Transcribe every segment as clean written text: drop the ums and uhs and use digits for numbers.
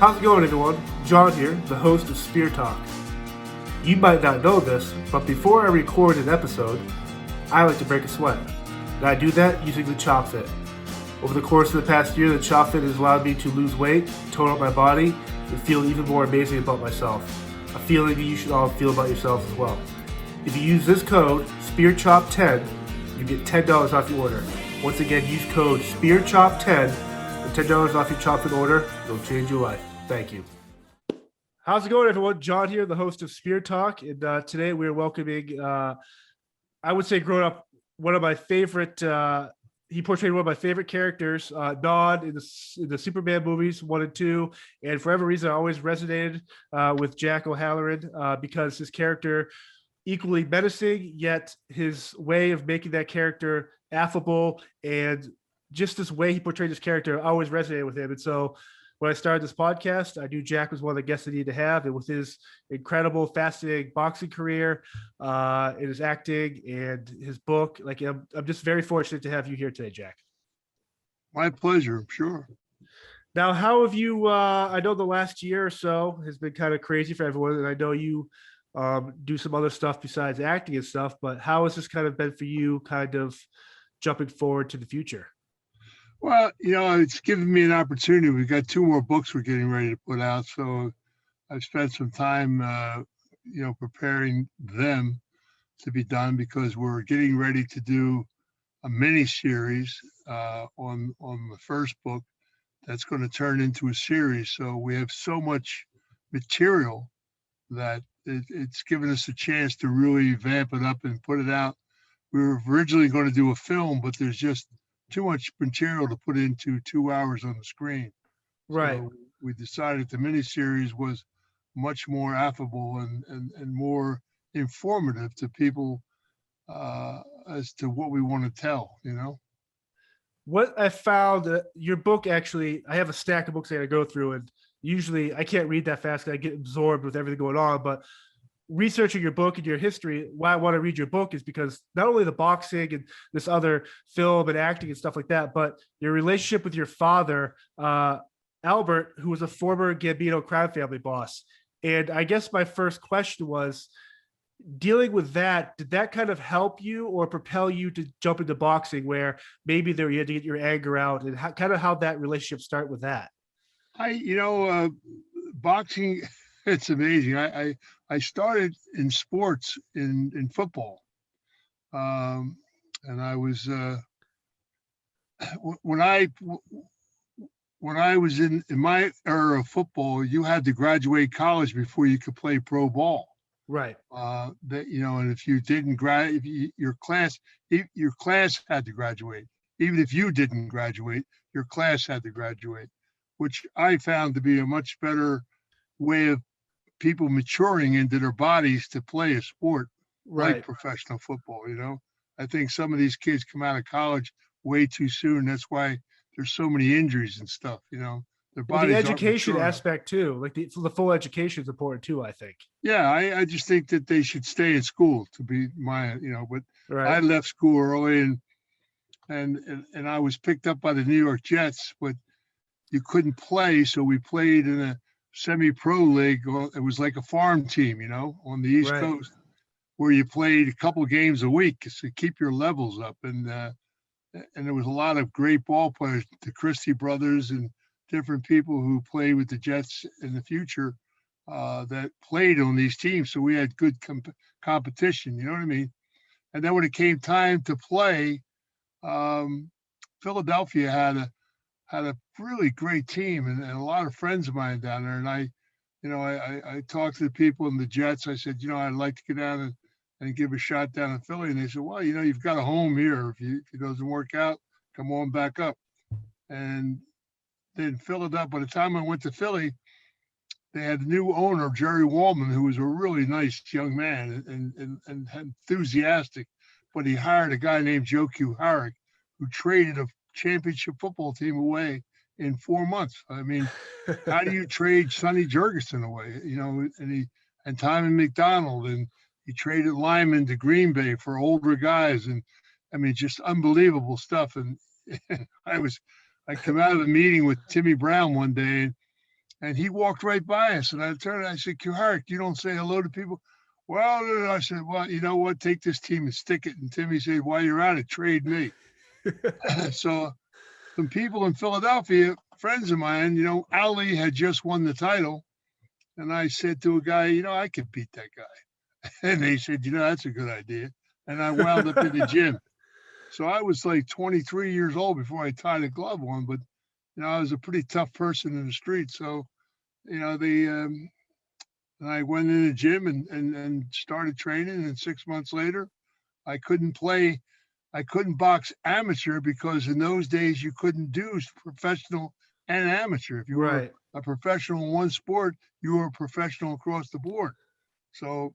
How's it going, everyone? John here, the host of Spear Talk. You might not know this, but before I record an episode, I like to break a sweat. And I do that using the Chop Fit. Over the course of the past year, the Chop Fit has allowed me to lose weight, tone up my body, and feel even more amazing about myself. A feeling that you should all feel about yourselves as well. If you use this code, SpearChop10, you get $10 off your order. Once again, use code SpearChop10 and $10 off your Chop Fit order. It'll change your life. Thank you. How's it going, everyone? John here, the host of Spear Talk, and today we're welcoming, I would say growing up, one of my favorite, he portrayed one of my favorite characters, Nod in the Superman movies 1 and 2, and for whatever reason I always resonated with Jack O'Halloran because his character equally menacing, yet his way of making that character affable and just this way he portrayed his character, I always resonated with him. And so when I started this podcast, I knew Jack was one of the guests I needed to have. And with his incredible, fascinating boxing career, and his acting and his book, I'm just very fortunate to have you here today, Jack. My pleasure, I'm sure. Now, how have you, I know the last year or so has been kind of crazy for everyone, and I know you do some other stuff besides acting and stuff, but how has this kind of been for you, kind of jumping forward to the future? Well, it's given me an opportunity. We've got 2 more books we're getting ready to put out. So I've spent some time, preparing them to be done because we're getting ready to do a mini series on the first book that's going to turn into a series. So we have so much material that it's given us a chance to really vamp it up and put it out. We were originally going to do a film, but there's just too much material to put into 2 hours on the screen. Right. So we decided the miniseries was much more affable and more informative to people as to what we want to tell, What I found, your book actually, I have a stack of books I got to go through, and usually I can't read that fast because I get absorbed with everything going on, but researching your book and your history, why I want to read your book is because not only the boxing and this other film and acting and stuff like that, but your relationship with your father, Albert, who was a former Gambino crime family boss. And I guess my first question was, dealing with that, did that kind of help you or propel you to jump into boxing where maybe there you had to get your anger out, and how that relationship start with that? Boxing, it's amazing. I started in sports in football. And I was, when I was in my era of football, you had to graduate college before you could play pro ball. Right. And if you didn't your class had to graduate. Even if you didn't graduate, your class had to graduate, which I found to be a much better way of people maturing into their bodies to play a sport like professional football. I think some of these kids come out of college way too soon. That's why there's so many injuries and stuff. Their bodies. The education aspect too, like the full education is important too, I think. Yeah, I just think that they should stay in school to be my, but I left school early and I was picked up by the New York Jets, but you couldn't play, so we played in a semi-pro league. It was like a farm team, on the East Coast, where you played a couple games a week to keep your levels up. And there was a lot of great ball players, the Christie brothers and different people who played with the Jets in the future that played on these teams. So we had good competition, you know what I mean? And then when it came time to play, Philadelphia had a really great team and a lot of friends of mine down there. And I talked to the people in the Jets. I said, I'd like to get down and give a shot down in Philly. And they said, well, you've got a home here. If it doesn't work out, come on back up. And then Philadelphia, by the time I went to Philly, they had a new owner, Jerry Wallman, who was a really nice young man and enthusiastic, but he hired a guy named Joe Q. Harrick, who traded a championship football team away in 4 months. I mean, how do you trade Sonny Jurgensen away? And Tommy McDonald, and he traded Lyman to Green Bay for older guys, and I mean, just unbelievable stuff. And I come out of a meeting with Timmy Brown one day, And he walked right by us, and I turned. I said, "Kuharik, you don't say hello to people." Well, I said, "Well, you know what? Take this team and stick it." And Timmy said, "While you're at it, trade me." So some people in Philadelphia, friends of mine, Ali had just won the title, and I said to a guy, I could beat that guy, and they said, that's a good idea, and I wound up in the gym. So I was like 23 years old before I tied a glove on, but I was a pretty tough person in the street. So they and I went in the gym and started training. And 6 months later, I couldn't play. I couldn't box amateur because in those days you couldn't do professional and amateur. If you were Right. a professional in one sport, you were a professional across the board. So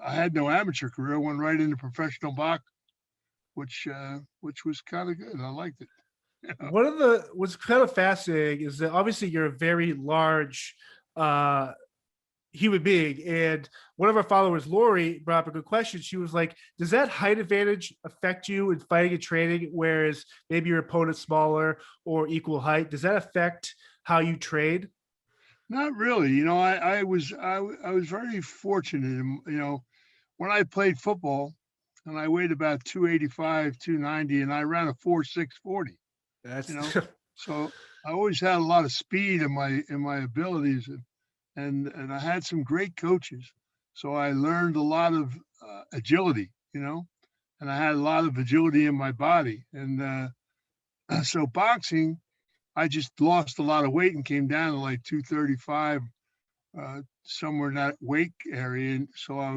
I had no amateur career. I went right into professional box, which was kind of good. I liked it. What's kind of fascinating is that obviously you're a very large uh human being, and one of our followers, Lori, brought up a good question. She was like, does that height advantage affect you in fighting and training, whereas maybe your opponent's smaller or equal height? Does that affect how you trade? Not really. I was very fortunate. When I played football, and I weighed about 285, 290, and I ran a 4.640. That's You know, so I always had a lot of speed in my abilities, and I had some great coaches. So I learned a lot of agility. And I had a lot of agility in my body, and so boxing, I just lost a lot of weight and came down to like 235, somewhere in that weight area. And so I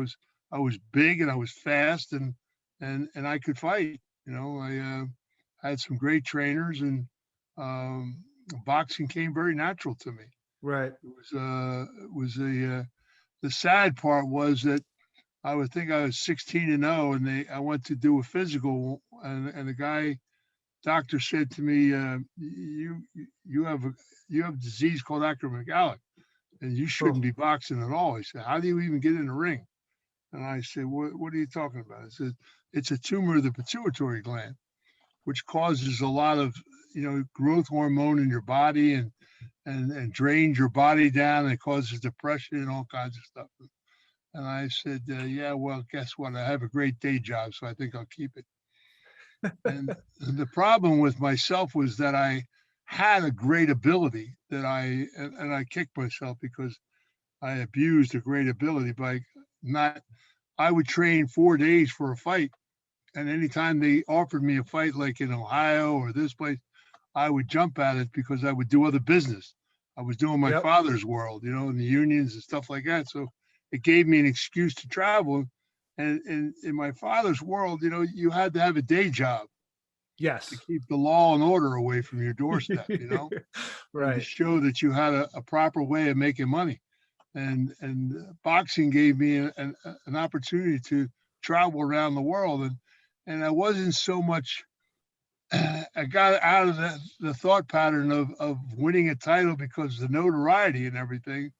was big and I was fast and I could fight. I had some great trainers, and um, boxing came very natural to me. right. It was the sad part was that I would think I was 16-0, and I went to do a physical, and the guy doctor said to me, you have a disease called acromegalic, and you shouldn't Oh, be boxing at all. He said, how do you even get in the ring? And I said, what are you talking about? I said, it's a tumor of the pituitary gland, which causes a lot of growth hormone in your body, and drains your body down, and it causes depression and all kinds of stuff. And I said, yeah, well, guess what? I have a great day job, so I think I'll keep it. And the problem with myself was that I had a great ability and I kicked myself because I abused a great ability by not. I would train 4 days for a fight, and anytime they offered me a fight, like in Ohio or this place, I would jump at it because I would do other business. I was doing my yep. father's world, in the unions and stuff like that. So it gave me an excuse to travel. And in my father's world, you had to have a day job to Yes. keep the law and order away from your doorstep, and to Right. show that you had a proper way of making money. And boxing gave me an opportunity to travel around the world, and I wasn't so much. I got out of the thought pattern of winning a title because of the notoriety and everything,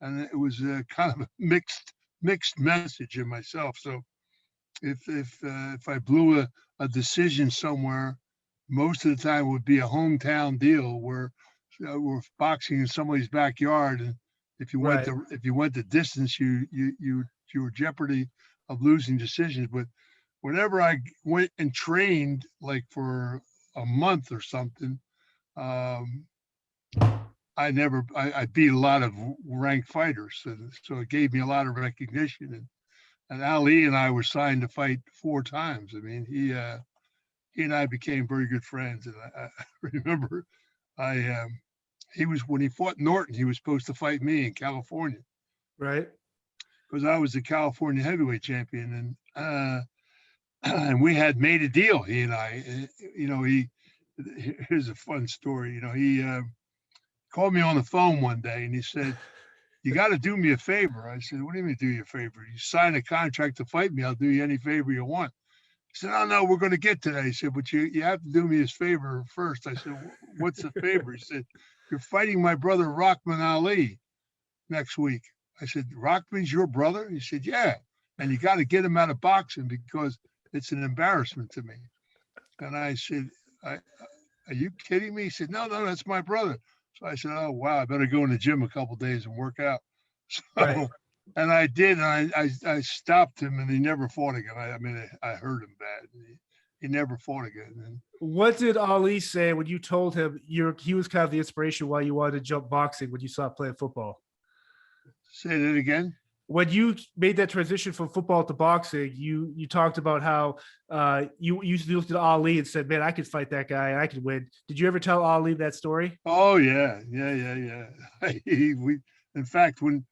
and it was a kind of a mixed message in myself. So if I blew a decision somewhere, most of the time it would be a hometown deal where we're boxing in somebody's backyard, and Right. if you went the distance, you were jeopardy of losing decisions. But whenever I went and trained, like for a month or something, um, I beat a lot of ranked fighters, and so it gave me a lot of recognition. And Ali and I were signed to fight 4 times. I mean, he and I became very good friends. And I remember I he was when he fought Norton, he was supposed to fight me in California Right. because I was the California heavyweight champion, and we had made a deal. He and I, he. Here's a fun story. He called me on the phone one day and he said, "You got to do me a favor." I said, "What do you mean do you a favor? You sign a contract to fight me. I'll do you any favor you want." He said, "Oh, no, we're going to get to that." He said, "But you have to do me this favor first." I said, "What's the favor?" He said, "You're fighting my brother Rahman Ali next week." I said, "Rahman's your brother?" He said, "Yeah. And you got to get him out of boxing because it's an embarrassment to me." And I said, "Are you kidding me?" He said, "No, no, that's my brother." So I said, oh, wow, I better go in the gym a couple of days and work out. So, Right. and I did. And I stopped him, and he never fought again. I mean, I hurt him bad. He never fought again. And What did Ali say when you told him he was kind of the inspiration why you wanted to jump boxing when you stopped playing football? say that again. When you made that transition from football to boxing, you talked about how you looked at Ali and said, "Man, I could fight that guy and I could win." Did you ever tell Ali that story? Oh yeah. In fact, when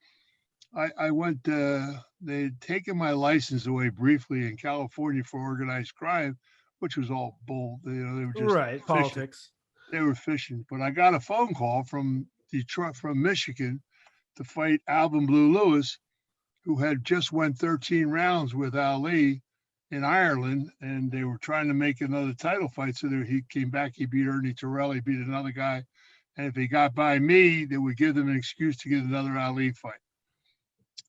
I went, they'd taken my license away briefly in California for organized crime, which was all bull. They were just Right, fishing. politics. They were fishing. But I got a phone call from Detroit, from Michigan, to fight Alvin Blue Lewis, who had just won 13 rounds with Ali in Ireland, and they were trying to make another title fight. So he came back, he beat Ernie Terrell, he beat another guy. And if he got by me, they would give them an excuse to get another Ali fight.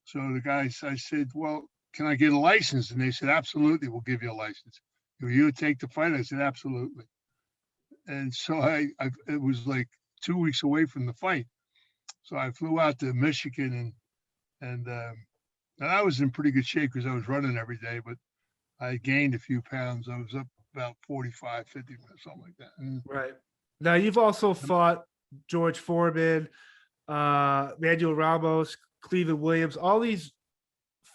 So the guys, I said, well, can I get a license? And they said, absolutely, we'll give you a license. Will you take the fight? I said, absolutely. And so it was like 2 weeks away from the fight. So I flew out to Michigan, and I was in pretty good shape because I was running every day, but I gained a few pounds. I was up about 45, 50, something like that. Right. Now you've also fought George Foreman, Manuel Ramos, Cleveland Williams, all these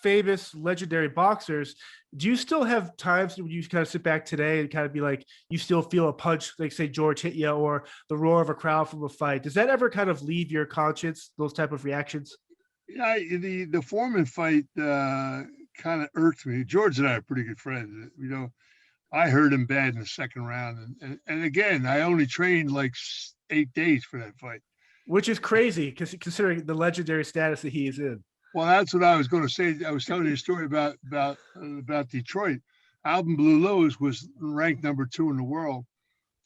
famous legendary boxers. Do you still have times when you kind of sit back today and kind of be like, you still feel a punch, like say George hit you, or the roar of a crowd from a fight? Does that ever kind of leave your conscience, those type of reactions? Yeah, the Foreman fight kind of irked me. George and I are pretty good friends. I hurt him bad in the second round, and again, I only trained like 8 days for that fight, which is crazy because considering the legendary status that he is in. Well, that's what I was going to say. I was telling you a story about Detroit. Alvin Blue Lewis was ranked number 2 in the world,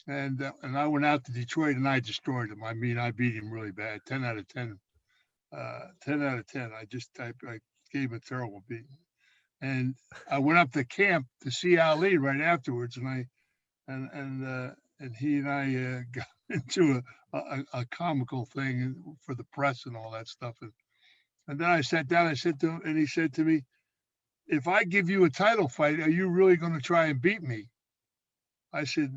and I went out to Detroit and I destroyed him. I mean, I beat him really bad, 10 out of 10. 10 out of 10. I gave him a terrible beating. And I went up to camp to see Ali right afterwards, and he and I got into a comical thing for the press and all that stuff. And then I sat down. I said to him, and he said to me, "If I give you a title fight, are you really going to try and beat me?" I said,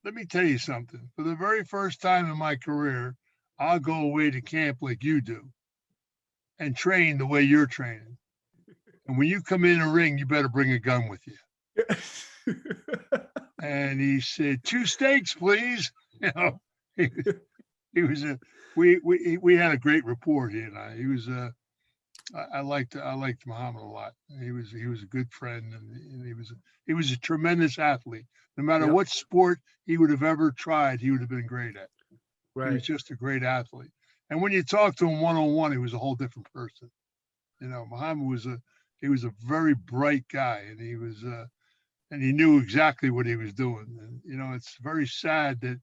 "Let me tell you something. For the very first time in my career, I'll go away to camp like you do and train the way you're training. And when you come in a ring, you better bring a gun with you." And he said, "2 steaks, please." He was we had a great rapport, he and I. He was I liked Muhammad a lot. He was a good friend, and he was a tremendous athlete. No matter what sport he would have ever tried, he would have been great at. Right. He was just a great athlete. And when you talk to him one-on-one, he was a whole different person. Muhammad was a very bright guy, and he knew exactly what he was doing. And it's very sad that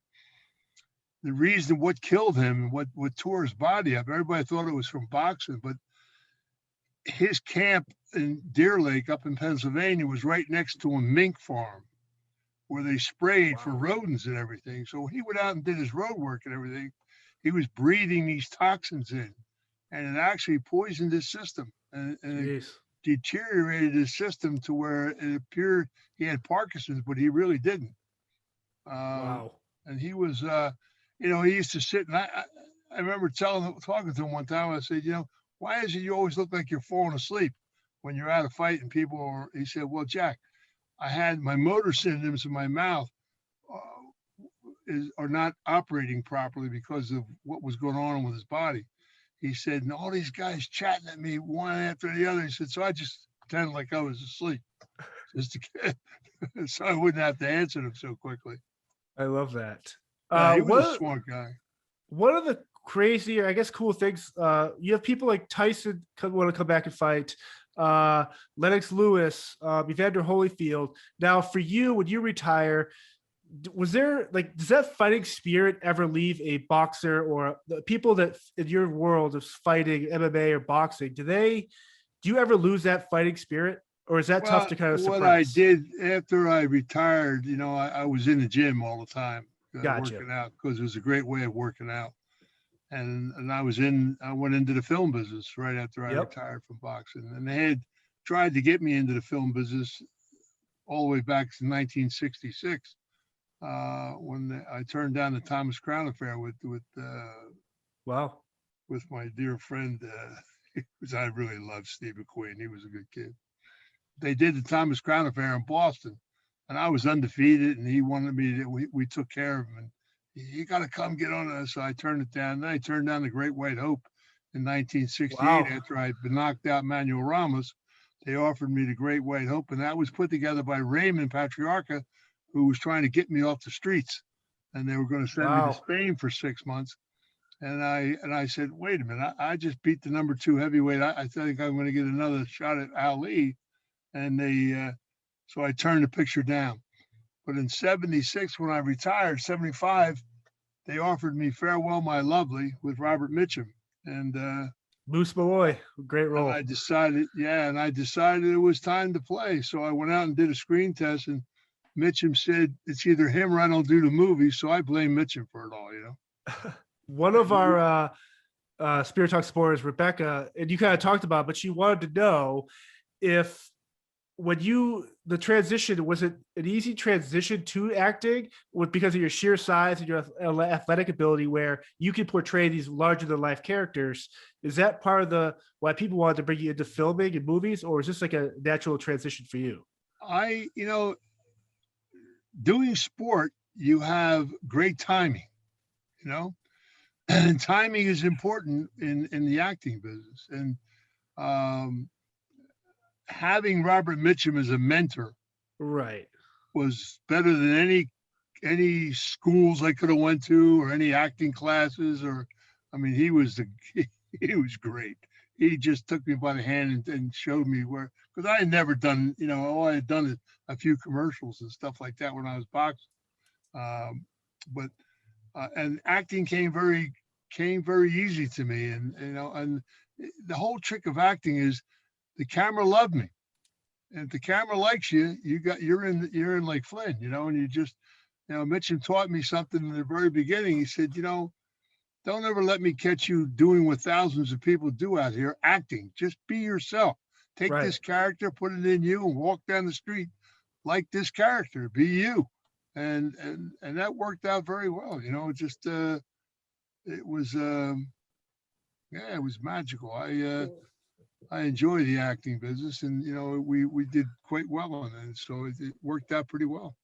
the reason what killed him, what tore his body up, everybody thought it was from boxing, but his camp in Deer Lake up in Pennsylvania was right next to a mink farm where they sprayed for rodents and everything. So when he went out and did his road work and everything, he was breathing these toxins in, and it actually poisoned his system, and it deteriorated his system to where it appeared he had Parkinson's, but he really didn't. Wow. And he was, he used to sit, and I remember talking to him one time. I said, "Why is it you always look like you're falling asleep when you're at a fight and people are?" He said, "Well, Jack, I had my motor synapses in my mouth are not operating properly because of what was going on with his body." He said, "And all these guys chatting at me one after the other." He said, "So I just pretended like I was asleep, so I wouldn't have to answer them so quickly." I love that. Yeah, he was a smart guy. One of the crazier, I guess, cool things, you have people like Tyson want to come back and fight, Lennox Lewis, Evander Holyfield. Now, for you, when you retire, was there does that fighting spirit ever leave a boxer, or the people that in your world of fighting MMA or boxing? Do you ever lose that fighting spirit, or is that tough to kind of suppress? What I did after I retired, I was in the gym all the time, Gotcha. working out, because it was a great way of working out. and I went into the film business right after I retired from boxing. And they had tried to get me into the film business all the way back to 1966, when I turned down the Thomas Crown Affair with Wow. with my dear friend, because I really loved Steve McQueen. He was a good kid. They did the Thomas Crown Affair in Boston, and I was undefeated, and he wanted me to, we took care of him, and you got to come get on us. So I turned it down. Then I turned down the Great White Hope in 1968. Wow. After I'd been knocked out Manuel Ramos. They offered me the Great White Hope, and that was put together by Raymond Patriarca, who was trying to get me off the streets, and they were going to send me to Spain for 6 months. And I said, wait a minute, I just beat the number 2 heavyweight. I think I'm going to get another shot at Ali. And so I turned the picture down. But in 76, when I retired, 75, they offered me Farewell, My Lovely with Robert Mitchum. And Moose Malloy, great role. And I decided it was time to play. So I went out and did a screen test, and Mitchum said it's either him or I don't do the movie. So I blame Mitchum for it all, One of our Spirit Talk supporters, Rebecca, and you kind of talked about, but she wanted to know if the transition, was it an easy transition to acting because of your sheer size and your athletic ability, where you can portray these larger than life characters? Is that part of why people wanted to bring you into filming and movies, or is this like a natural transition for you? Doing sport, you have great timing, and timing is important in the acting business. And having Robert Mitchum as a mentor, right, was better than any schools I could have went to or any acting classes. He was great. He just took me by the hand and showed me where, because I had never done, all I had done is a few commercials and stuff like that when I was boxing. And acting came very easy to me. And the whole trick of acting is the camera loved me. And if the camera likes you, you're in like Flynn, and you just, Mitchum taught me something in the very beginning. He said, don't ever let me catch you doing what thousands of people do out here, acting. Just be yourself. Take this character, put it in you, and walk down the street like this character. Be you. And that worked out very well. It was magical. I enjoy the acting business, and we did quite well on it, so it worked out pretty well.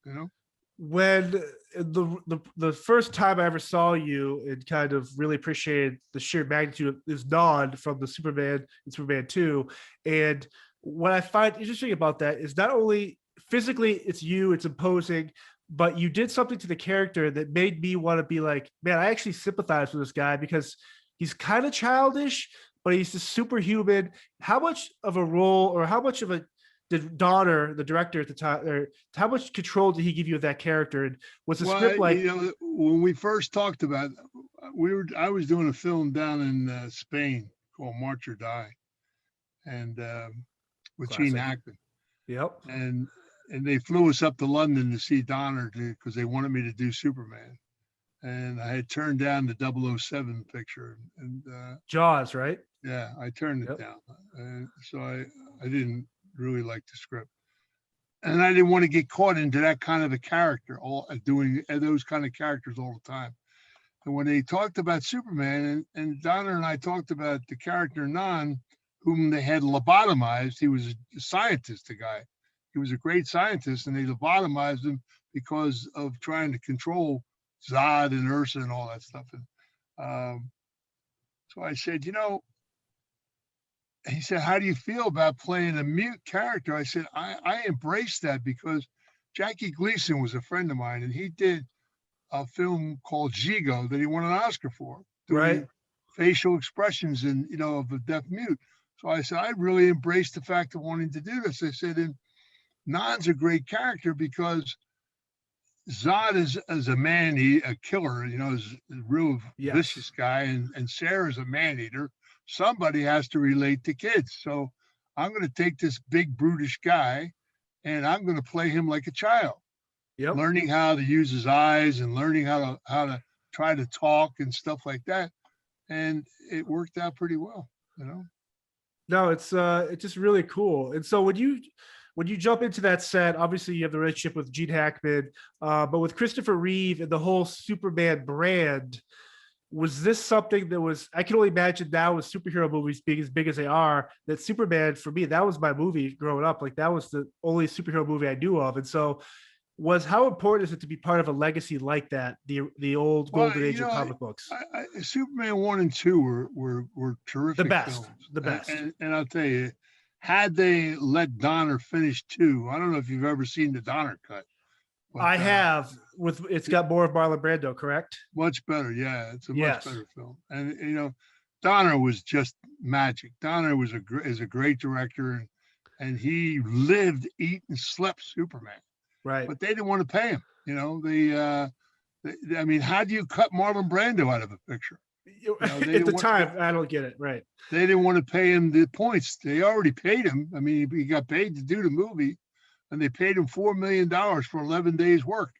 When the first time I ever saw you and kind of really appreciated the sheer magnitude is Dawn from the Superman and Superman 2, and what I find interesting about that is not only physically it's you, it's imposing, but you did something to the character that made me want to be like, man, I actually sympathize with this guy because he's kind of childish, but he's just superhuman. How much of a role, or how much of did Donner, the director at the time, or how much control did he give you of that character? And was the script like? When we first talked about, I was doing a film down in Spain called March or Die, and with Gene Hackman. Yep. And they flew us up to London to see Donner because they wanted me to do Superman. And I had turned down the 007 picture. And Jaws, right? Yeah, I turned it down. And so I didn't really like the script. And I didn't want to get caught into that kind of a character, doing those kind of characters all the time. And when they talked about Superman, and Donner and I talked about the character Non, whom they had lobotomized. He was a scientist, the guy. He was a great scientist, and they lobotomized him because of trying to control Zod and Ursa and all that stuff. And so I said, he said, how do you feel about playing a mute character? I said, I embraced that because Jackie Gleason was a friend of mine, and he did a film called Gigo that he won an Oscar for. Right. Facial expressions of a deaf mute. So I said, I really embraced the fact of wanting to do this. I said, and Non's a great character because Zod is a a killer, is a real vicious guy, and Sarah's a man eater. Somebody has to relate to kids. So I'm going to take this big brutish guy and I'm going to play him like a child, learning how to use his eyes and learning how to try to talk and stuff like that. and it worked out pretty well, you know. No, it's just really cool. And so when you jump into that set, obviously you have the relationship with Gene Hackman, but with Christopher Reeve and the whole Superman brand, was this something that was, I can only imagine now with superhero movies being as big as they are, that Superman for me, that was my movie growing up. Like that was the only superhero movie I knew of. And so how important is it to be part of a legacy like that, the old Well, golden age of comic books? Superman 1 and 2 were The terrific best, films, the best. and I'll tell you, had they let Donner finish 2, I don't know if you've ever seen the Donner cut. But, I have it's got more of Marlon Brando, correct? Much better, yeah. It's a much Yes. better film, and Donner was just magic. Donner is a great director, and he lived, ate, and slept Superman. Right. But they didn't want to pay him. I mean, how do you cut Marlon Brando out of a picture? At the time, I don't get it. Right. They didn't want to pay him the points. They already paid him. I mean, he got paid to do the movie, and they paid him $4 million for 11 days work,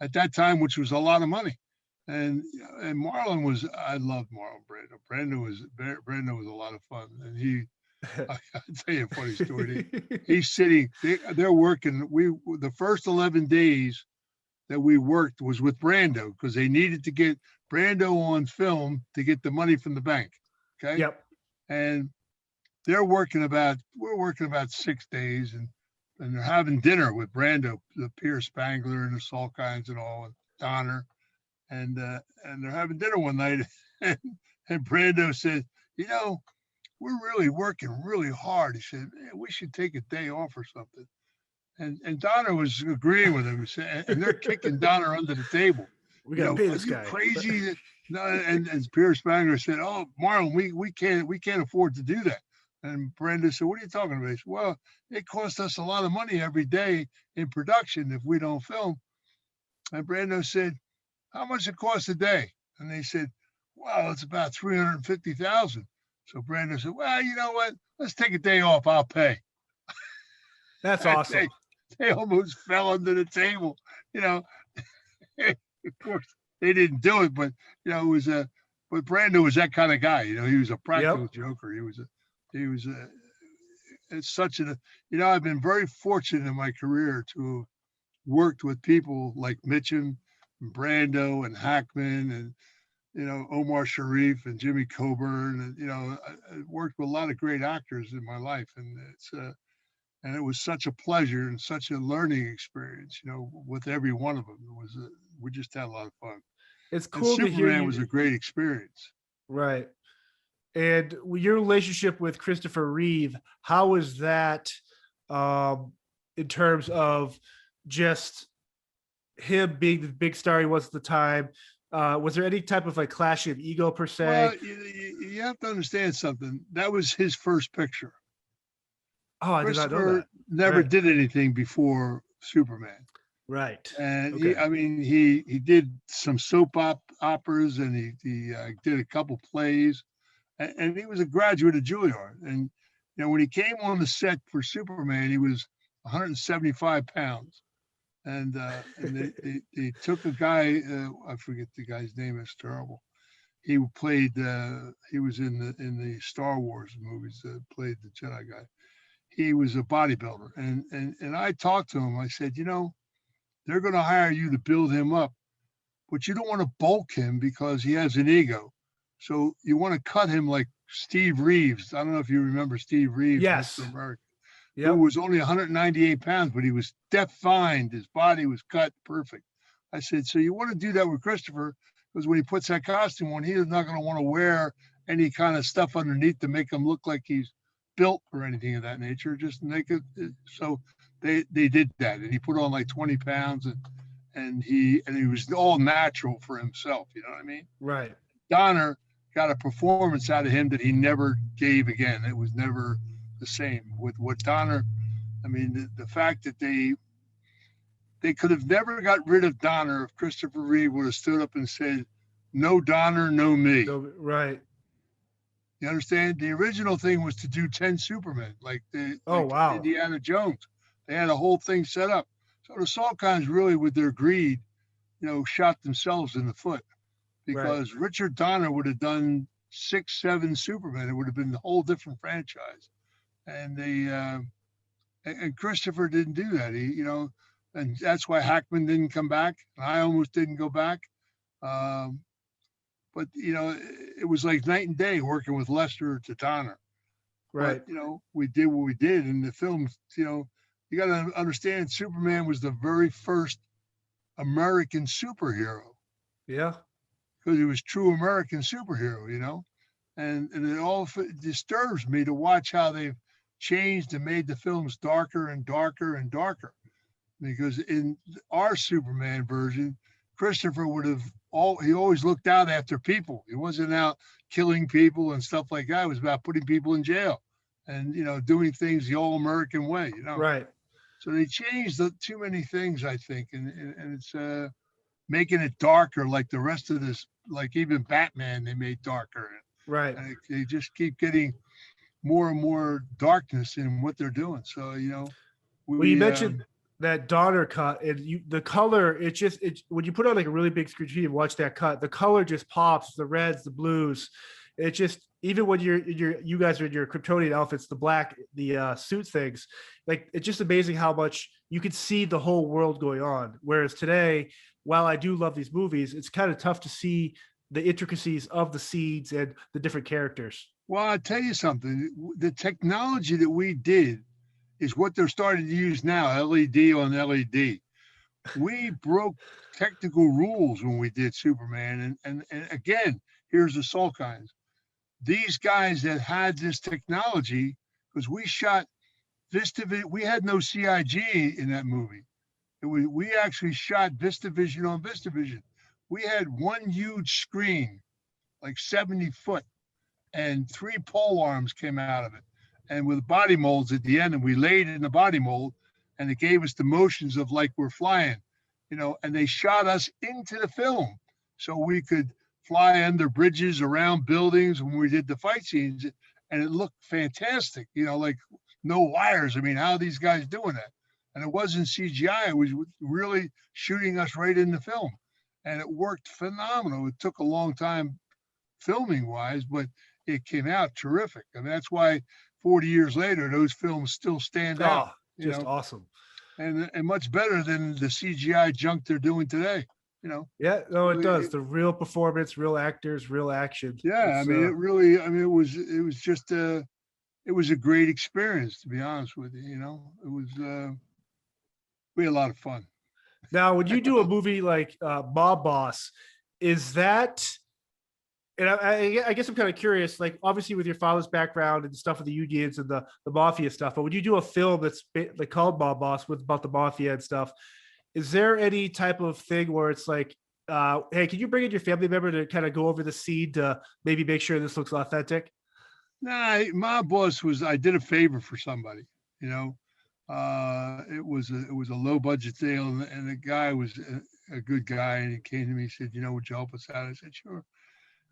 at that time, which was a lot of money. And Marlon I loved Marlon Brando. Brando was a lot of fun. And I'll tell you a funny story. He's sitting, they're working. The first 11 days that we worked was with Brando because they needed to get Brando on film to get the money from the bank. Okay. Yep. And we're working about 6 days, and they're having dinner with Brando, the Pierce Spangler and the Salkinds and all, and Donner, and they're having dinner one night, and Brando said, we're really working really hard. He said, man, we should take a day off or something. And Donner was agreeing with him. He said, and they're kicking Donner under the table. We got to pay this guy. Crazy. No, and Pierce Spangler said, oh, Marlon, we can't afford to do that. And Brando said, what are you talking about? He said, well, it costs us a lot of money every day in production if we don't film. And Brando said, how much it costs a day? And they said, well, it's about $350,000. So Brando said, well, you know what? Let's take a day off. I'll pay. That's awesome. They almost fell under the table. Of course, they didn't do it, but, it was but Brando was that kind of guy. He was a practical joker. It's such I've been very fortunate in my career to have worked with people like Mitchum and Brando and Hackman and, Omar Sharif and Jimmy Coburn. And, I worked with a lot of great actors in my life. And and it was such a pleasure and such a learning experience, with every one of them. We just had a lot of fun. It's cool to hear. Superman was a great experience. Right. And your relationship with Christopher Reeve, how is that in terms of just him being the big star he was at the time? Was there any type of clashing of ego per se? Well, you have to understand something. That was his first picture. Oh, I did not know that. Never did anything before Superman. Right. And he did some soap operas, and he did a couple plays, and he was a graduate of Juilliard. And when he came on the set for Superman, he was 175 pounds, and they took a guy, I forget the guy's name. It's terrible. He played. He was in the Star Wars movies. Played the Jedi guy. He was a bodybuilder, and I talked to him. I said, they're going to hire you to build him up, but you don't want to bulk him because he has an ego. So you want to cut him like Steve Reeves. I don't know if you remember Steve Reeves. Yes. Mr. America, who was only 198 pounds, but he was defined. His body was cut perfect. I said, so you want to do that with Christopher, because when he puts that costume on, he's not going to want to wear any kind of stuff underneath to make him look like he's built or anything of that nature. Just make it. So they did that, and he put on like 20 pounds, and he was all natural for himself. You know what I mean? Right. Donner got a performance out of him that he never gave again. It was never the same with what Donner. I mean, the fact that they could have never got rid of Donner if Christopher Reeve would have stood up and said, "No Donner, no me." No, right. You understand? The original thing was to do 10 Supermen, like wow, Indiana Jones. They had a whole thing set up. So the Salkinds really, with their greed, shot themselves in the foot. because Richard Donner would have done 6, 7 Superman. It would have been a whole different franchise. And and Christopher didn't do that. And that's why Hackman didn't come back. And I almost didn't go back. Um, but it was like night and day working with Lester to Donner. Right. But we did what we did, and the films. You got to understand, Superman was the very first American superhero. Yeah. Because he was true American superhero. And it all disturbs me to watch how they've changed and made the films darker and darker and darker. Because in our Superman version, Christopher he always looked out after people. He wasn't out killing people and stuff like that. It was about putting people in jail and, doing things the all American way, Right. So they changed too many things, I think. And it's making it darker like the rest of this, like even Batman, they made darker. Right. And they just keep getting more and more darkness in what they're doing. So, well, you mentioned that Donner cut, and the color, when you put on like a really big screen TV and watch that cut, the color just pops, the reds, the blues. It just, even when you guys are in your Kryptonian outfits, the black, the suit things, like, it's just amazing how much you could see the whole world going on. Whereas today, while I do love these movies, it's kind of tough to see the intricacies of the seeds and the different characters. Well, I'll tell you something. The technology that we did is what they're starting to use now, LED on LED. We broke technical rules when we did Superman. And again, here's the Salkinds. These guys that had this technology, because we shot VistaVision, we had no CIG in that movie. We actually shot VistaVision on VistaVision. We had one huge screen, like 70 foot, and 3 pole arms came out of it. And with body molds at the end, and we laid in the body mold, and it gave us the motions of like we're flying, and they shot us into the film so we could fly under bridges, around buildings when we did the fight scenes, and it looked fantastic, like no wires. I mean, how are these guys doing that? And it wasn't CGI, it was really shooting us right in the film. And it worked phenomenal. It took a long time filming wise, but it came out terrific. And that's why 40 years later, those films still stand out. Just awesome. And much better than the CGI junk they're doing today. Yeah, no, it does. The real performance, real actors, real action. Yeah, it was just it was a great experience, to be honest with you. It was we had a lot of fun. Now, when you do a movie like Mob Boss, is that, and I guess I'm kind of curious, like, obviously with your father's background and stuff with the unions and the mafia stuff, but when you do a film that's like called Mob Boss about the mafia and stuff, is there any type of thing where it's like, hey, can you bring in your family member to kind of go over the scene to maybe make sure this looks authentic? Nah, Mob Boss I did a favor for somebody, it was a low budget deal, and the guy was a good guy, and he came to me and said, would you help us out? I said, sure.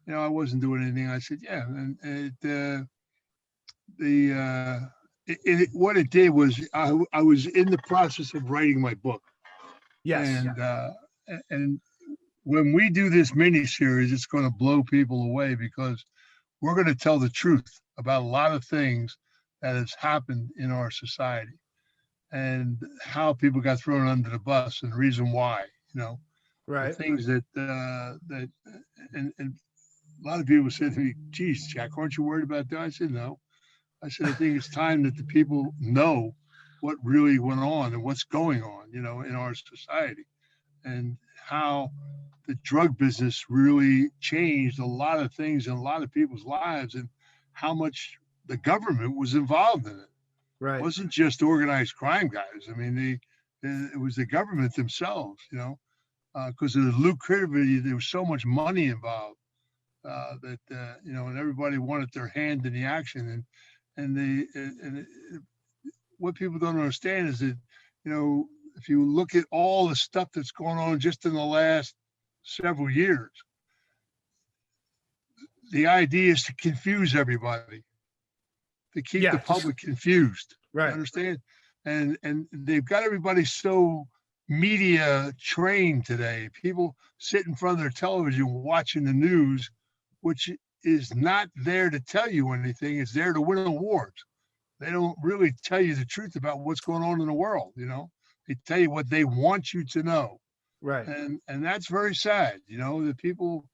I wasn't doing anything. I said, yeah. And what it did was I was in the process of writing my book. Yes. And when we do this miniseries, it's going to blow people away, because we're going to tell the truth about a lot of things that has happened in our society and how people got thrown under the bus and the reason why, right. Things that and a lot of people said to me, geez, Jack, aren't you worried about that? I said, no. I said, I think it's time that the people know what really went on and what's going on, in our society, and how the drug business really changed a lot of things in a lot of people's lives, and how much the government was involved in it. Right. It wasn't just organized crime guys. I mean, it was the government themselves, because of the lucrativity. There was so much money involved that, and everybody wanted their hand in the action. And what people don't understand is that, if you look at all the stuff that's going on just in the last several years, the idea is to confuse everybody, to keep the public confused. Right. You understand? And they've got everybody so media trained today. People sit in front of their television watching the news, which is not there to tell you anything. It's there to win awards. They don't really tell you the truth about what's going on in the world. They tell you what they want you to know. Right. And that's very sad, that people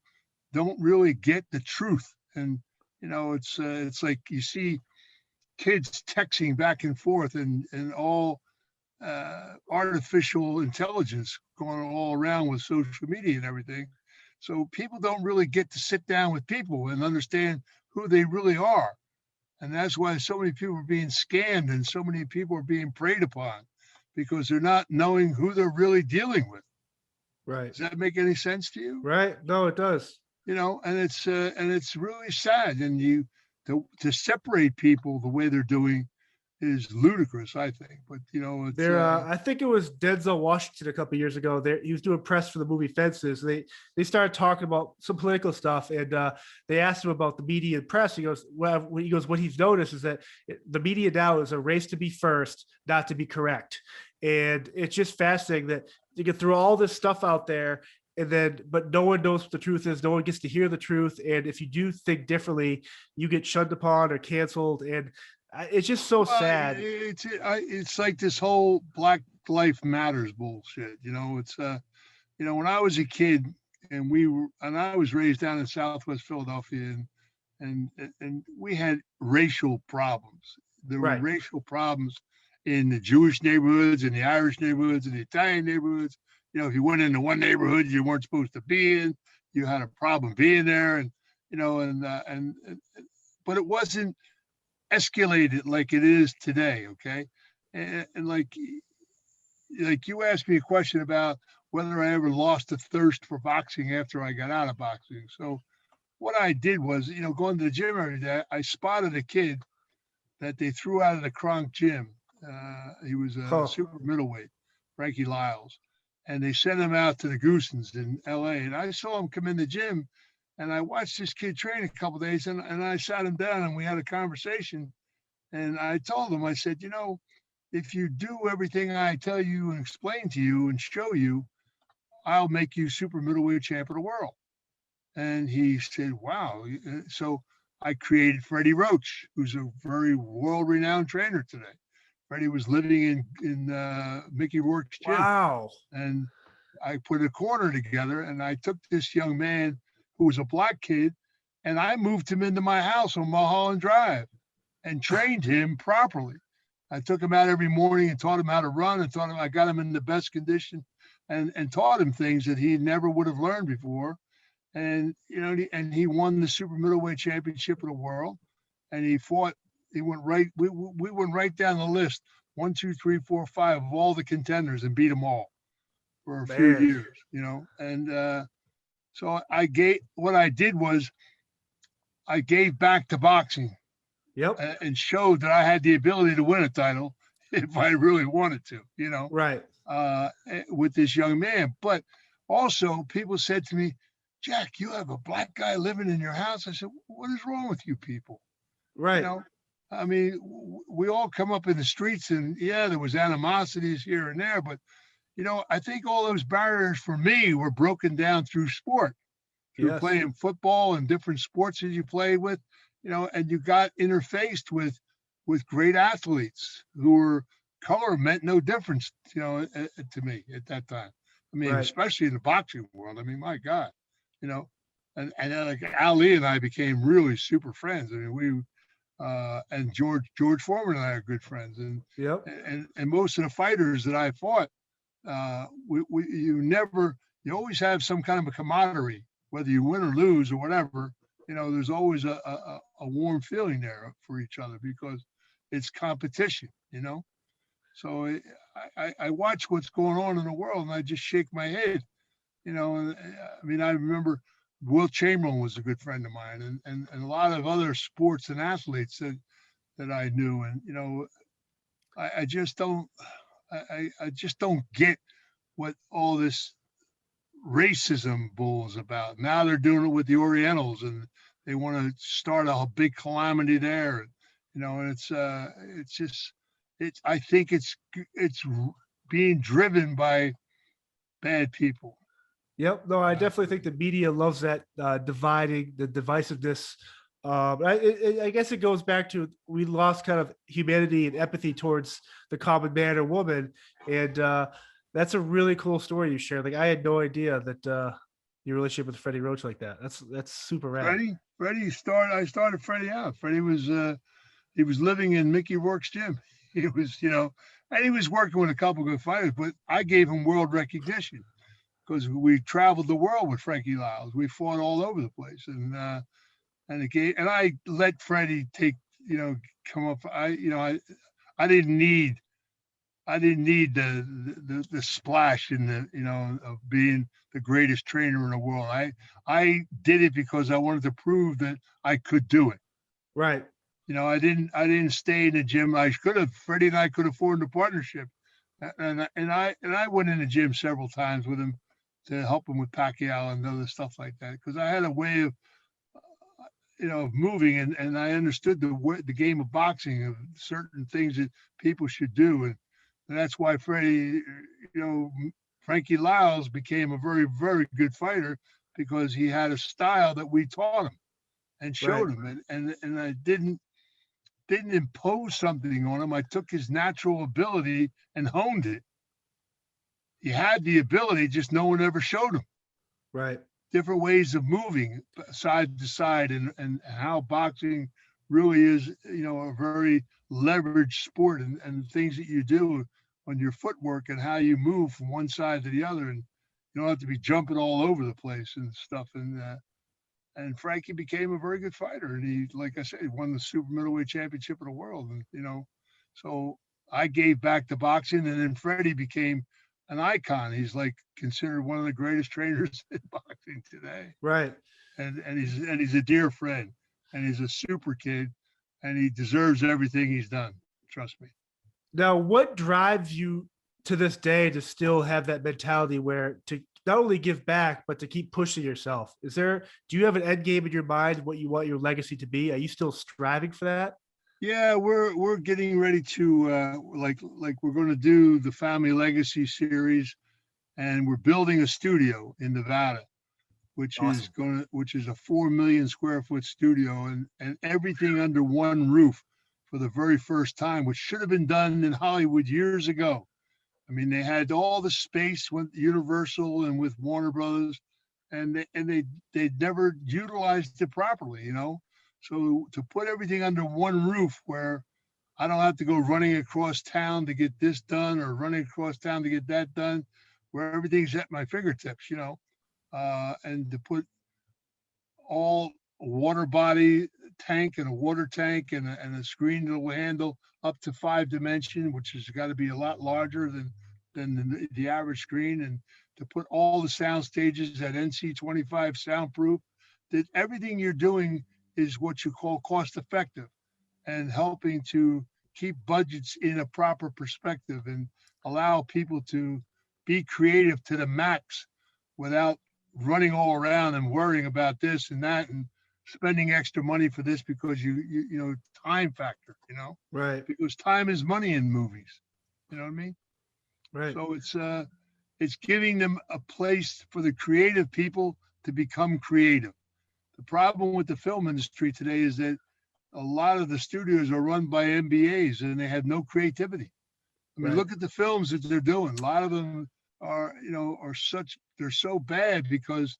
don't really get the truth. And, it's like you see kids texting back and forth and all artificial intelligence going all around with social media and everything. So people don't really get to sit down with people and understand who they really are. And that's why so many people are being scammed and so many people are being preyed upon, because they're not knowing who they're really dealing with. Right. Does that make any sense to you? Right. No, it does. And it's really sad. And to separate people the way they're doing is ludicrous, I think. But it's I think it was Denzel Washington a couple of years ago. He was doing press for the movie Fences. They started talking about some political stuff, and they asked him about the media and press. He goes, what he's noticed is that the media now is a race to be first, not to be correct. And it's just fascinating that you can throw all this stuff out there, but no one knows what the truth is. No one gets to hear the truth. And if you do think differently, you get shunned upon or canceled. And it's just so sad. It's like this whole Black Life Matters bullshit. It's when I was a kid and I was raised down in Southwest Philadelphia, and we had racial problems. There were racial problems in the Jewish neighborhoods, and the Irish neighborhoods, and the Italian neighborhoods. If you went into one neighborhood you weren't supposed to be in, you had a problem being there, and but it wasn't escalated like it is today. Okay. And like you asked me a question about whether I ever lost a thirst for boxing after I got out of boxing. So what I did was, going to the gym every day, I spotted a kid that they threw out of the Kronk gym. He was a super middleweight, Frankie Lyles. And they sent him out to the Goosens in LA. And I saw him come in the gym, and I watched this kid train a couple of days, and I sat him down and we had a conversation. And I told him, I said, if you do everything I tell you and explain to you and show you, I'll make you super middleweight champ of the world. And he said, wow. So I created Freddie Roach, who's a very world-renowned trainer today. Freddie was living in Mickey Rourke's gym. Wow. And I put a corner together, and I took this young man who was a black kid, and I moved him into my house on Mulholland Drive and trained him properly. I took him out every morning and taught him how to run, and I got him in the best condition, and taught him things that he never would have learned before. And he won the super middleweight championship of the world. And he fought. He went right. We went right down the list, 1, 2, 3, 4, 5 of all the contenders, and beat them all for a few years. And so what I did was I gave back to boxing. Yep. And showed that I had the ability to win a title if I really wanted to. Right. With this young man. But also, people said to me, Jack, you have a black guy living in your house. I said, what is wrong with you people? Right. I mean, we all come up in the streets, and there was animosities here and there, but I think all those barriers for me were broken down through sport, through playing football and different sports that you played with, and you got interfaced with great athletes who were color meant no difference, to me at that time. I mean, especially in the boxing world. I mean, my God, and like Ali and I became really super friends. I mean, and George Foreman and I are good friends, and most of the fighters that I fought, you always have some kind of a camaraderie, whether you win or lose or whatever. There's always a warm feeling there for each other because it's competition. So I watch what's going on in the world, and I just shake my head. I mean, I remember Will Chamberlain was a good friend of mine, and a lot of other sports and athletes that I knew. And, I just don't get what all this racism bull is about. Now they're doing it with the Orientals, and they want to start a big calamity there. And I think it's being driven by bad people. Yep. No, I definitely think the media loves that dividing, the divisiveness. I guess it goes back to we lost kind of humanity and empathy towards the common man or woman, and that's a really cool story you shared. Like I had no idea that your relationship with Freddie Roach like that. That's super rad. I started Freddie out. Freddie was he was living in Mickey Rourke's gym. He was, and he was working with a couple good fighters, but I gave him world recognition because we traveled the world with Frankie Lyles. We fought all over the place, and I let Freddie take, come up. I didn't need the splash in of being the greatest trainer in the world. I did it because I wanted to prove that I could do it. Right. I didn't stay in the gym. I could have. Freddie and I could have formed a partnership, and I went in the gym several times with him to help him with Pacquiao and other stuff like that because I had a way of moving, and I understood the game of boxing, of certain things that people should do, and that's why Frankie Lyles became a very, very good fighter because he had a style that we taught him and showed him, and I didn't impose something on him. I took his natural ability and honed it. He had the ability, just no one ever showed him. Right. Different ways of moving side to side, and how boxing really is, a very leveraged sport, and things that you do on your footwork and how you move from one side to the other, and you don't have to be jumping all over the place and stuff. And Frankie became a very good fighter, and he, like I said, he won the super middleweight championship of the world, and so I gave back to boxing, and then Freddie became an icon. He's like considered one of the greatest trainers in boxing today. Right. And he's a dear friend, and he's a super kid, and he deserves everything he's done. Trust me. Now, what drives you to this day to still have that mentality where to not only give back, but to keep pushing yourself? Do you have an end game in your mind, what you want your legacy to be? Are you still striving for that? Yeah, we're getting ready to like we're going to do the Family Legacy series, and we're building a studio in Nevada, which is a 4 million square foot studio, and everything under one roof for the very first time, which should have been done in Hollywood years ago. I mean, they had all the space with Universal and with Warner Brothers, and they never utilized it properly, So to put everything under one roof, where I don't have to go running across town to get this done or running across town to get that done, where everything's at my fingertips, and to put all a water body tank and a water tank and a screen that will handle up to 5-dimension, which has got to be a lot larger than the average screen, and to put all the sound stages at NC25 soundproof, that everything you're doing is what you call cost effective, and helping to keep budgets in a proper perspective and allow people to be creative to the max without running all around and worrying about this and that and spending extra money for this because time factor, Right. because time is money in movies. You know what I mean? Right. So it's giving them a place for the creative people to become creative. The problem with the film industry today is that a lot of the studios are run by MBAs and they have no creativity. I mean, look at the films that they're doing. A lot of them are they're so bad because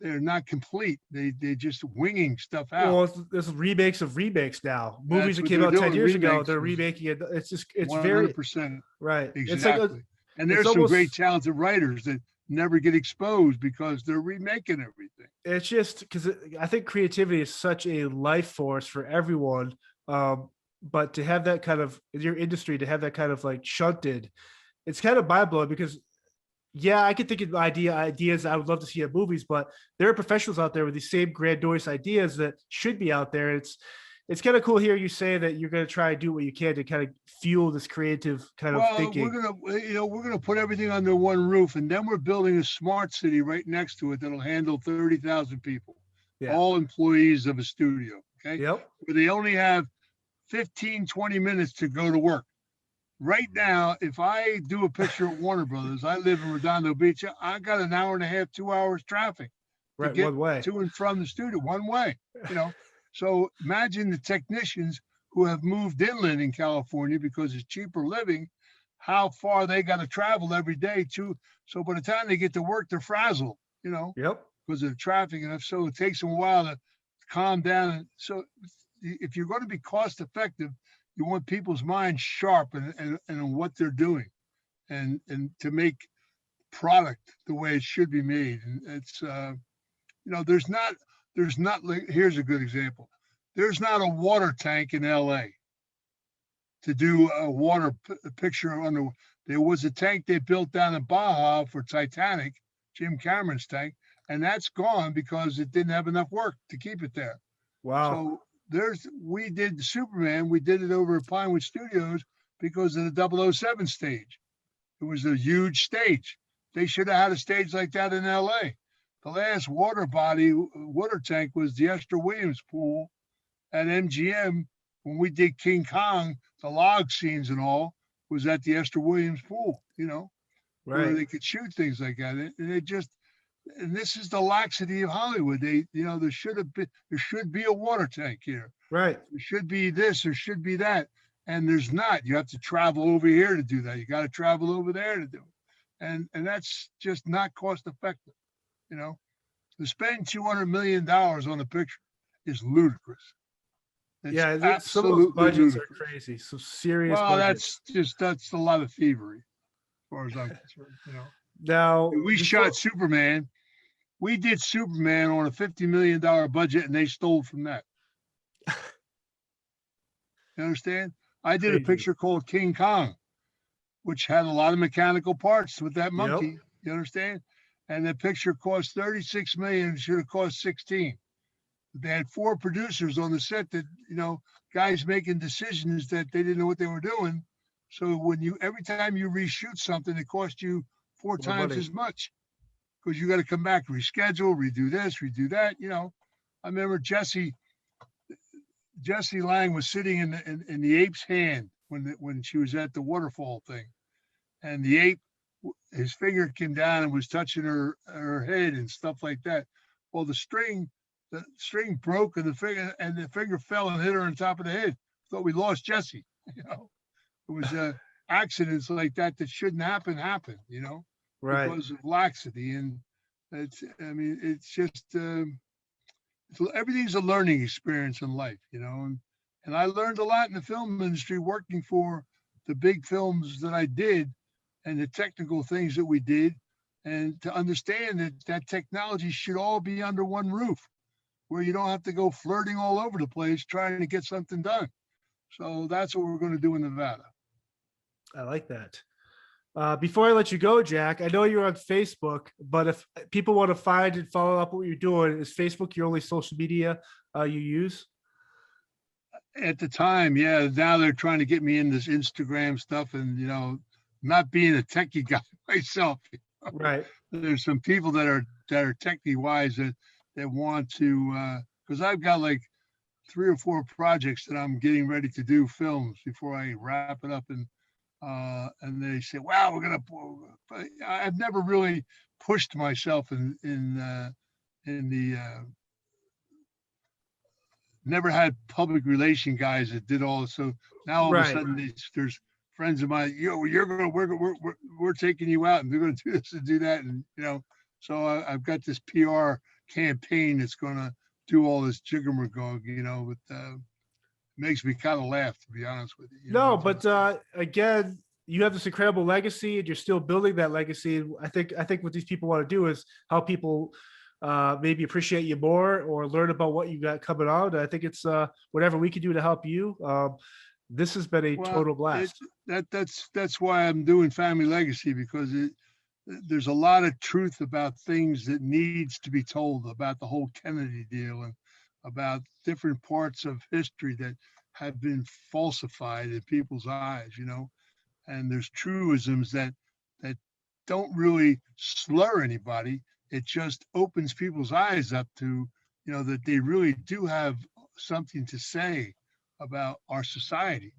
they're not complete. They're just winging stuff out. Well, there's remakes of remakes now. Movies that came out 10 years ago, they're remaking it. It's 100%. Right. Exactly. And there's some great talented writers that never get exposed because they're remaking everything. It's just because I think creativity is such a life force for everyone. But to have that kind of in your industry, to have that kind of like shunted, it's kind of mind blowing because I could think of ideas I would love to see in movies, but there are professionals out there with these same grandiose ideas that should be out there. It's kind of cool here you say that you're going to try and do what you can to kind of fuel this creative kind of thinking. We're gonna put everything under one roof, and then we're building a smart city right next to it that'll handle 30,000 people, all employees of a studio. Okay. Yep. Where they only have 15, 20 minutes to go to work. right now, if I do a picture at Warner Brothers, I live in Redondo Beach. I got an hour and a half, 2 hours traffic to Right, get one way. to and from the studio one way. You know, so imagine the technicians who have moved inland in California because it's cheaper living, how far they got to travel every day to. So by the time they get to work, they're frazzled. You know, Yep. because of the traffic, and so it takes them a while to calm down. And so, if you're going to be cost effective, you want people's minds sharp and what they're doing, and to make product the way it should be made. And it's there's not like, here's a good example. There's not a water tank in L.A. to do a picture on the. There was a tank they built down in Baja for Titanic, Jim Cameron's tank, and that's gone because it didn't have enough work to keep it there. Wow. So we did Superman, we did it over at Pinewood Studios because of the 007 stage. It was a huge stage. They should have had a stage like that in LA. The last water tank was the Esther Williams pool at MGM when we did King Kong, the log scenes and all was at the Esther Williams pool, where Right. they could shoot things like that. And it just, and this is the laxity of Hollywood. There should be a water tank here. Right. There should be this, there should be that. And there's not. You have to travel over here to do that. You got to travel over there to do it. And that's just not cost effective. To spend $200 million on a picture is ludicrous. It's Yeah, some of those absolutely budgets ludicrous. are crazy. Some serious Well, budgets. that's a lot of thievery, as far as I'm concerned. Now, We shot Superman. We did Superman on a $50 million budget, and they stole from that. You understand? I did a Crazy. picture called King Kong, which had a lot of mechanical parts with that monkey. Yep. You understand? And the picture cost $36 million. It should have cost 16. They had 4 producers on the set that, guys making decisions that they didn't know what they were doing. So every time you reshoot something, it costs you 4 times money. as much because you got to come back, reschedule, redo this, redo that. I remember Jesse Lang was sitting in the ape's hand when she was at the waterfall thing, and the ape, his finger came down and was touching her head and stuff like that. Well, the string broke and the finger fell and hit her on top of the head. Thought we lost Jesse. It was accidents like that shouldn't happen. Right. Because of laxity. And it's just everything's a learning experience in life, and I learned a lot in the film industry working for the big films that I did and the technical things that we did, and to understand that technology should all be under one roof where you don't have to go flirting all over the place trying to get something done. So that's what we're going to do in Nevada. I like that. Before I let you go, Jack, I know you're on Facebook, but if people want to find and follow up what you're doing, is Facebook your only social media you use? At the time, yeah. Now they're trying to get me in this Instagram stuff, and not being a techie guy myself. Right. There's some people that are techie wise that want to, because I've got like 3 or 4 projects that I'm getting ready to do films before I wrap it up, and they say, "Wow, we're gonna." I've never really pushed myself in the. Never had public relation guys that did all this. So now all of a sudden there's friends of mine. We're taking you out, and they're going to do this and do that, and So I've got this PR campaign that's going to do all this jiggermagog. But makes me kind of laugh, to be honest with you. No, but again, you have this incredible legacy, and you're still building that legacy. I think what these people want to do is help people maybe appreciate you more or learn about what you got coming on. I think it's whatever we can do to help you. This has been a total blast. That's why I'm doing Familly Legacy, because there's a lot of truth about things that needs to be told about the whole Kennedy deal and about different parts of history that have been falsified in people's eyes, and there's truisms that don't really slur anybody. It just opens people's eyes up to, that they really do have something to say about our society,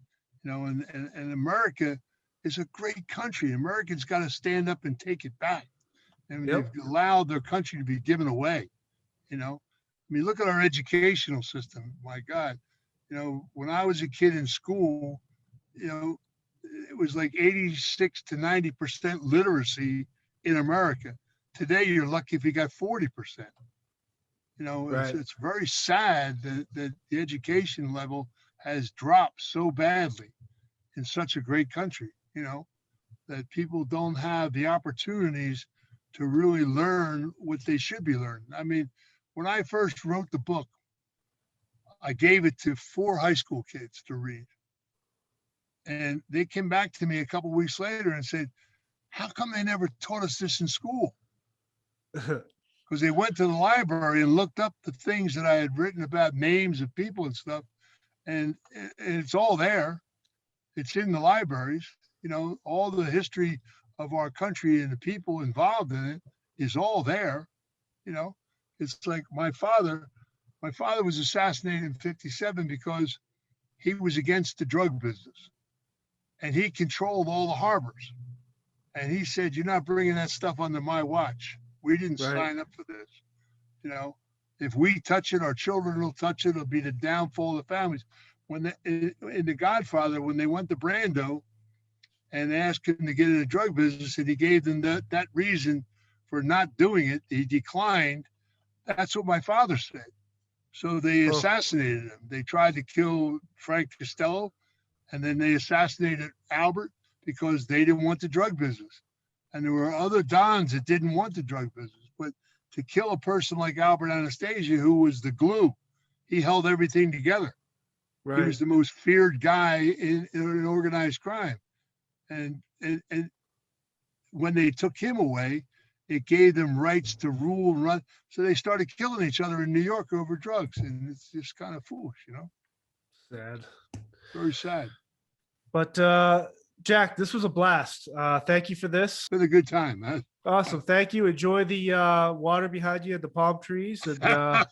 and America is a great country. Americans got to stand up and take it back. And Yep. they've allowed their country to be given away. I mean, look at our educational system. My God, when I was a kid in school, it was like 86 to 90% literacy in America. Today, you're lucky if you got 40%. Right. It's very sad that the education level has dropped so badly in such a great country, that people don't have the opportunities to really learn what they should be learning. I mean, when I first wrote the book, I gave it to 4 high school kids to read. And they came back to me a couple of weeks later and said, how come they never taught us this in school? Because they went to the library and looked up the things that I had written about names of people and stuff. And it's all there. It's in the libraries. All the history of our country and the people involved in it is all there. It's like my father was assassinated in 1957 because he was against the drug business. And he controlled all the harbors. And he said, you're not bringing that stuff under my watch. We didn't sign up for this. If we touch it, our children will touch it. It'll be the downfall of the families. In The Godfather, when they went to Brando and asked him to get in the drug business, and he gave them that reason for not doing it, he declined. That's what my father said. So they assassinated him. They tried to kill Frank Costello, and then they assassinated Albert because they didn't want the drug business. And there were other dons that didn't want the drug business. But to kill a person like Albert Anastasia, who was the glue, he held everything together. Right. He was the most feared guy in organized crime. And when they took him away, it gave them rights to rule and run. So they started killing each other in New York over drugs. And it's just kind of foolish, Sad. Very sad. But Jack, this was a blast. Thank you for this. It's been a good time, man. Awesome. Thank you. Enjoy the water behind you, the palm trees. And,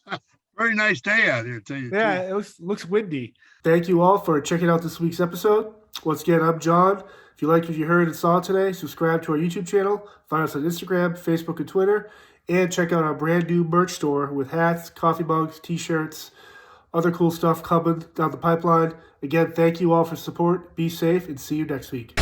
very nice day out here, tell you. Yeah, it looks windy. Thank you all for checking out this week's episode. Once again, I'm John. If you liked what you heard and saw today, subscribe to our YouTube channel, find us on Instagram, Facebook, and Twitter, and check out our brand new merch store with hats, coffee mugs, t-shirts, other cool stuff coming down the pipeline. Again, thank you all for support. Be safe and see you next week.